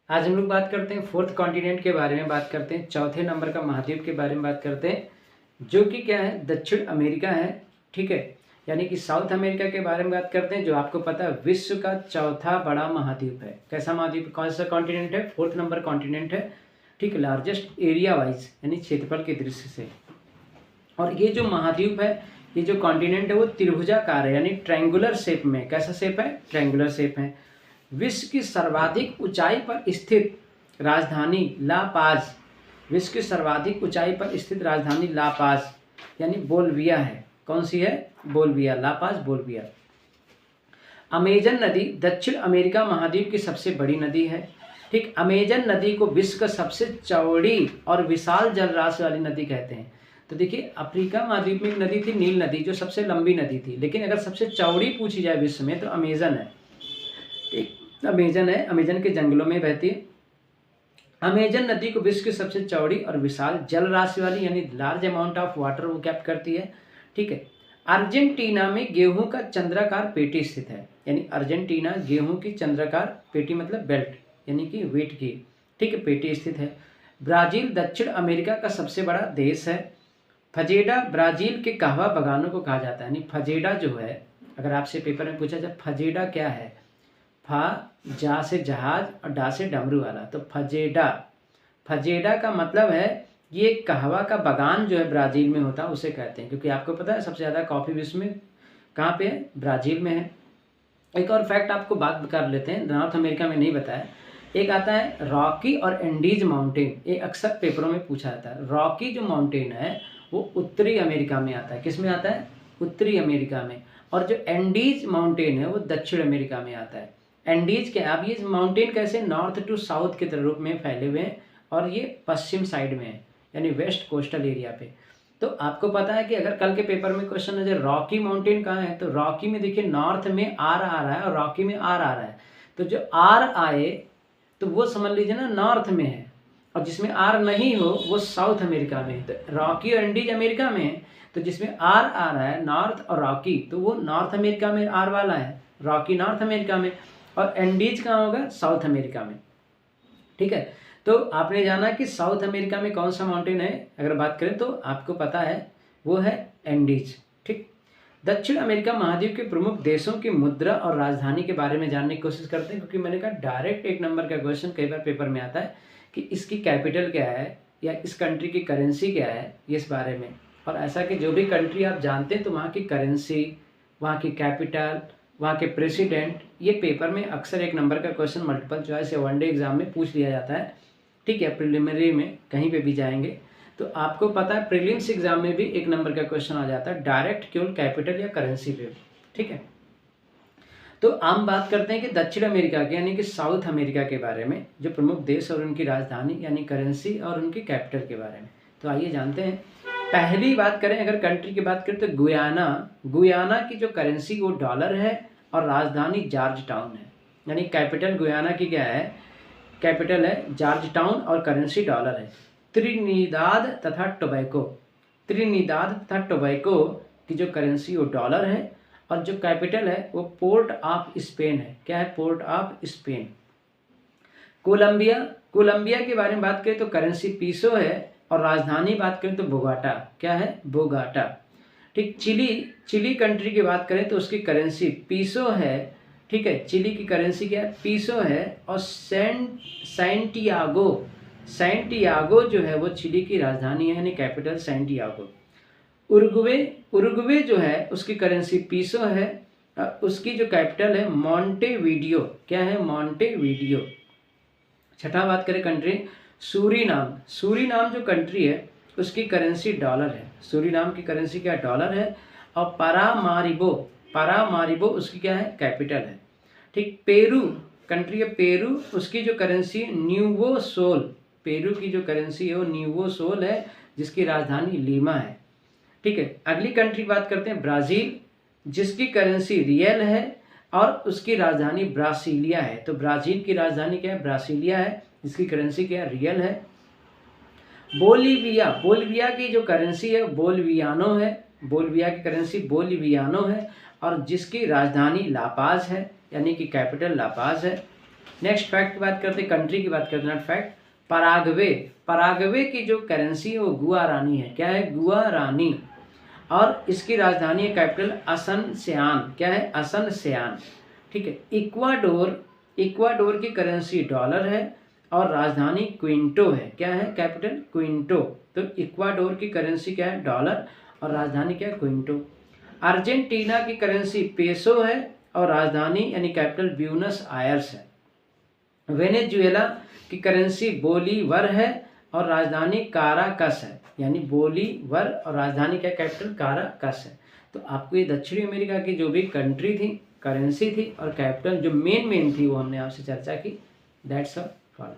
आज हम लोग बात करते हैं फोर्थ कॉन्टिनेंट के बारे में, बात करते हैं चौथे नंबर का महाद्वीप के बारे में बात करते हैं, जो कि क्या है, दक्षिण अमेरिका है। ठीक है, यानी कि साउथ अमेरिका के बारे में बात करते हैं, जो आपको पता है विश्व का चौथा बड़ा महाद्वीप है। कैसा महाद्वीप, कौन सा कॉन्टिनेंट है, फोर्थ नंबर कॉन्टिनेंट है। ठीक, लार्जेस्ट एरिया वाइज यानी क्षेत्रफल के दृष्टि से। और ये जो महाद्वीप है, ये जो कॉन्टिनेंट है वो त्रिभुजाकार है, यानी ट्रायंगुलर शेप में। कैसा शेप है, ट्रायंगुलर शेप है। विश्व की सर्वाधिक ऊंचाई पर स्थित राजधानी ला पाज, विश्व की सर्वाधिक ऊंचाई पर स्थित राजधानी ला पाज यानी बोल्विया है। कौन सी है, बोल्विया, ला पाज बोल्विया। अमेजन नदी दक्षिण अमेरिका महाद्वीप की सबसे बड़ी नदी है। ठीक, अमेजन नदी को विश्व का सबसे चौड़ी और विशाल जलराशि वाली नदी कहते हैं। तो देखिए, अफ्रीका महाद्वीप में एक नदी थी, नील नदी, जो सबसे लंबी नदी थी, लेकिन अगर सबसे चौड़ी पूछी जाए विश्व में तो अमेजन है। ठीक, अमेजन है, अमेजन के जंगलों में बहती है। अमेजन नदी को विश्व की सबसे चौड़ी और विशाल जल राशि वाली यानी लार्ज अमाउंट ऑफ वाटर वो कैप्ट करती है। ठीक है, अर्जेंटीना में गेहूं का चंद्राकार पेटी स्थित है, यानी अर्जेंटीना गेहूं की चंद्राकार पेटी मतलब बेल्ट यानी कि वेट की, ठीक है, पेटी स्थित है। ब्राजील दक्षिण अमेरिका का सबसे बड़ा देश है। फजेडा ब्राजील के कहवा बगानों को कहा जाता है, यानी फजेडा जो है, अगर आपसे पेपर में पूछा जाए फजेडा क्या है, फा जा से जहाज और डा से डमरू वाला, तो फजेडा, फजेडा का मतलब है ये कहवा का बगान जो है ब्राज़ील में होता है उसे कहते हैं, क्योंकि आपको पता है सबसे ज़्यादा कॉफ़ी विश्व में कहाँ पे है, ब्राज़ील में है। एक और फैक्ट आपको बात कर लेते हैं, नॉर्थ अमेरिका में नहीं बताया। एक आता है रॉकी और एंडीज माउंटेन, ये अक्सर पेपरों में पूछा जाता है। रॉकी जो माउंटेन है वो उत्तरी अमेरिका में आता है। किस में आता है, उत्तरी अमेरिका में। और जो एंडीज माउंटेन है वो दक्षिण अमेरिका में आता है। एंडीज के, अब ये माउंटेन कैसे नॉर्थ टू साउथ के रूप में फैले हुए हैं और ये पश्चिम साइड में है, यानी वेस्ट कोस्टल एरिया पे। तो आपको पता है कि अगर कल के पेपर में क्वेश्चन है रॉकी माउंटेन कहाँ है, तो रॉकी में देखिए नॉर्थ में आर आ रहा है और रॉकी में आर आ रहा है। तो जो आर आए तो वो समझ लीजिए ना नॉर्थ में है, और जिसमें आर नहीं हो वो साउथ अमेरिका में है। तो रॉकी और एंडीज अमेरिका में है, तो जिसमें आर आ रहा है नॉर्थ और रॉकी, तो वो नॉर्थ अमेरिका में आर वाला है, रॉकी नॉर्थ अमेरिका में, और एंडीज कहाँ होगा, साउथ अमेरिका में। ठीक है, तो आपने जाना कि साउथ अमेरिका में कौन सा माउंटेन है, अगर बात करें तो आपको पता है वो है एंडीज। ठीक, दक्षिण अमेरिका महाद्वीप के प्रमुख देशों की मुद्रा और राजधानी के बारे में जानने की कोशिश करते हैं, क्योंकि मैंने कहा डायरेक्ट एक नंबर का क्वेश्चन कई बार पेपर में आता है कि इसकी कैपिटल क्या है या इस कंट्री की करेंसी क्या है, इस बारे में। और ऐसा कि जो भी कंट्री आप जानते हैं तो वहाँ की करेंसी, वहाँ की कैपिटल, वहाँ के प्रेसिडेंट, ये पेपर में अक्सर एक नंबर का क्वेश्चन मल्टीपल चॉइस या वनडे एग्जाम में पूछ लिया जाता है। ठीक है, प्रिलिमिनरी में कहीं पे भी जाएंगे तो आपको पता है प्रीलिम्स एग्जाम में भी एक नंबर का क्वेश्चन आ जाता है डायरेक्ट केवल कैपिटल या करेंसी पे। ठीक है, तो हम बात करते हैं कि दक्षिण अमेरिका के यानी कि साउथ अमेरिका के बारे में, जो प्रमुख देश और उनकी राजधानी यानी करेंसी और उनकी कैपिटल के बारे में। तो आइए जानते हैं। पहली बात करें, अगर कंट्री की बात करें तो गुयाना, गुयाना की जो करेंसी वो डॉलर है और राजधानी जॉर्ज टाउन है, यानी कैपिटल गुयाना की क्या है, कैपिटल है जॉर्ज टाउन और करेंसी डॉलर है। त्रिनिदाद तथा टोबैको, त्रिनिदाद तथा टोबैको की जो करेंसी वो डॉलर है और जो कैपिटल है वो पोर्ट ऑफ स्पेन है। क्या है, Port of Spain. Colombia, Colombia के बारे में बात करें तो करेंसी पीसो है और राजधानी बात करें तो बोगाटा। क्या है, बोगाटा। ठीक, चिली, चिली कंट्री की बात करें तो उसकी करेंसी पीसो है। ठीक है, चिली की करेंसी क्या है, पीसो है। और सैंटियागो, सैंटियागो जो है वो चिली की राजधानी है, यानी कैपिटल सैंटियागो। उरुग्वे, उरुग्वे जो है उसकी करेंसी पीसो है, उसकी जो कैपिटल है मोंटेवीडियो। क्या है, मोंटेवीडियो। छठा बात करें कंट्री, सूरीनाम, सूरीनाम जो कंट्री है उसकी करेंसी डॉलर है, सूरीनाम की करेंसी क्या, डॉलर है। और पारामारिबो, पारामारिबो उसकी क्या है, कैपिटल है। ठीक, पेरू कंट्री है, पेरू, उसकी जो करेंसी न्यूवो सोल, पेरू की जो करेंसी है वो न्यूवो सोल है, जिसकी राजधानी लीमा है। ठीक है, अगली कंट्री बात करते हैं ब्राज़ील, जिसकी करेंसी रियल है और उसकी राजधानी ब्रासीलिया है। तो ब्राज़ील की राजधानी क्या है, ब्रासीलिया है, जिसकी करेंसी क्या है, रियल है। बोलीविया, बोलीविया की जो करेंसी है बोलिवियानो है, बोलीविया की करेंसी बोलिवियानो है और जिसकी राजधानी लापाज है, यानी कि कैपिटल लापाज है। नेक्स्ट फैक्ट की बात करते हैं, कंट्री की बात करते हैं, नॉट फैक्ट। पराग्वे, पराग्वे की जो करेंसी है वो गुआरानी है। क्या है? गुआरानी। और इसकी राजधानी है कैपिटल असनसियान। क्या है? असनसियान। ठीक है। इक्वाडोर, इक्वाडोर की करेंसी डॉलर है और राजधानी क्विंटो है। क्या है? कैपिटल क्विंटो। तो इक्वाडोर की करेंसी क्या है? डॉलर और राजधानी क्या है? क्विंटो। अर्जेंटीना की करेंसी पेसो है और राजधानी यानी कैपिटल ब्यूनस आयर्स है। वेनेजुएला की करेंसी बोलीवर है और राजधानी काराकस है, यानी बोलीवर और राजधानी क्या? कैपिटल काराकस है। तो आपको ये दक्षिणी अमेरिका की जो भी कंट्री थी, करेंसी थी और कैपिटल जो मेन थी वो हमने आपसे चर्चा की। That's all for